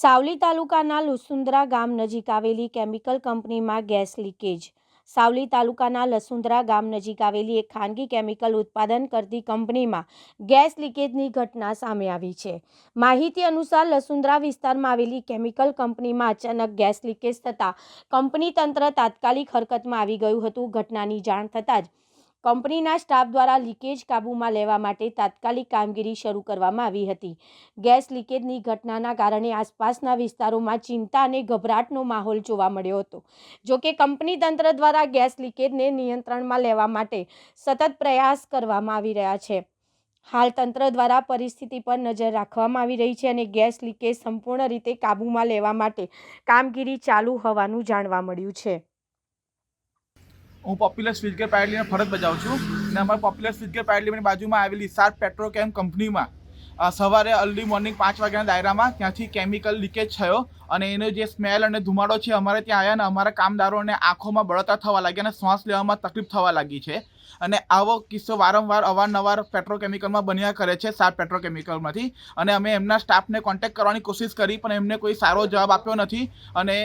સાવલી તાલુકાના લુસુંદ્રા ગામ નજીક આવેલી કેમિકલ કંપનીમાં ગેસ લીકેજ। સાવલી તાલુકાના લસુંદ્રા ગામ નજીક આવેલી એક ખાનગી કેમિકલ ઉત્પાદન કરતી કંપનીમાં ગેસ લીકેજની ઘટના સામે આવી છે। માહિતી અનુસાર લસુંદ્રા વિસ્તારમાં આવેલી કેમિકલ કંપનીમાં અચાનક ગેસ લીકેજ થતાં કંપની તંત્ર તાત્કાલિક હરકતમાં આવી ગયું હતું। ઘટનાની જાણ થતાં જ કંપનીના સ્ટાફ દ્વારા લીકેજ કાબૂમાં લેવા માટે તાત્કાલિક કામગીરી શરૂ કરવામાં આવી હતી। ગેસ લીકેજની ઘટનાના કારણે આસપાસના વિસ્તારોમાં ચિંતા અને ગભરાટનો માહોલ જોવા મળ્યો હતો। જો કે કંપની તંત્ર દ્વારા ગેસ લીકેજને નિયંત્રણમાં લેવા માટે સતત પ્રયાસ કરવામાં આવી રહ્યા છે। હાલ તંત્ર દ્વારા પરિસ્થિતિ પર નજર રાખવામાં આવી રહી છે અને ગેસ લીકેજ સંપૂર્ણ રીતે કાબૂમાં લેવા માટે કામગીરી ચાલુ હોવાનું જાણવા મળ્યું છે। હું પોપ્યુલર સ્વીટકેર પ્રાઇવેટ લિમિટેડ ફરજ બજાવું છું અને અમારા પોપ્યુલર સ્વીટકેર પ્રાઇવેટ લિમિટેડ બાજુમાં આવેલી સાર્ક પેટ્રોકેમ કંપનીમાં સવારે અર્લી મોર્નિંગ 5 વાગ્યાના દાયરામાં ત્યાંથી કેમિકલ લીકેજ થયો અને એનો જે સ્મેલ અને ધુમાડો છે અમારે ત્યાં આવ્યા અને અમારા કામદારોને આંખોમાં બળતરા થવા લાગ્યા અને શ્વાસ લેવામાં તકલીફ થવા લાગી છે। અને આવો કિસ્સો વારંવાર અવારનવાર પેટ્રોકેમિકલમાં બન્યા કરે છે સાર્ક પેટ્રોકેમિકલમાંથી અને અમે એમના સ્ટાફને કોન્ટેક્ટ કરવાની કોશિશ કરી પણ એમને કોઈ સારો જવાબ આપ્યો નથી અને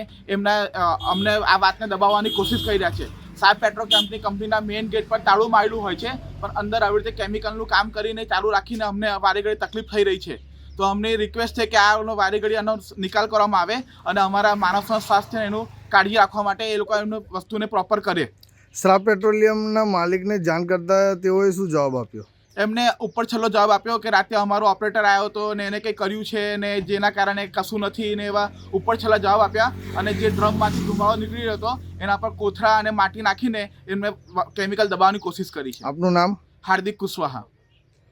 અમને આ વાતને દબાવવાની કોશિશ કરી રહ્યા છે। સાર્ક પેટ્રોકેમની કંપનીના મેઇન ગેટ પર તાળું મારેલું હોય છે પણ અંદર આવી રીતે કેમિકલનું કામ કરીને ચાલુ રાખીને અમને વારે ઘડી તકલીફ થઈ રહી છે। તો અમને રિક્વેસ્ટ છે કે આનો વારે ઘડી આનો નિકાલ કરવામાં આવે અને અમારા માણસના સ્વાસ્થ્ય એનું કાળજી રાખવા માટે એ લોકો એનું વસ્તુને પ્રોપર કરે। સાર્ક પેટ્રોલિયમના માલિકને જાણ કરતા તેઓએ શું જવાબ આપ્યો? એમને ઉપર છેલ્લો જવાબ આપ્યો કે રાતે અમારો ઓપરેટર આવ્યો હતો ને એને કંઈ કર્યું છે ને જેના કારણે કશું નથી ને એવા ઉપર છેલ્લા જવાબ આપ્યા અને જે ડ્રમમાંથી ધુમાડો નીકળી રહ્યો હતો એના પર કોથળા અને માટી નાખીને એમને કેમિકલ દબાવવાની કોશિશ કરી છે। આપનું નામ? હાર્દિક કુશવાહા।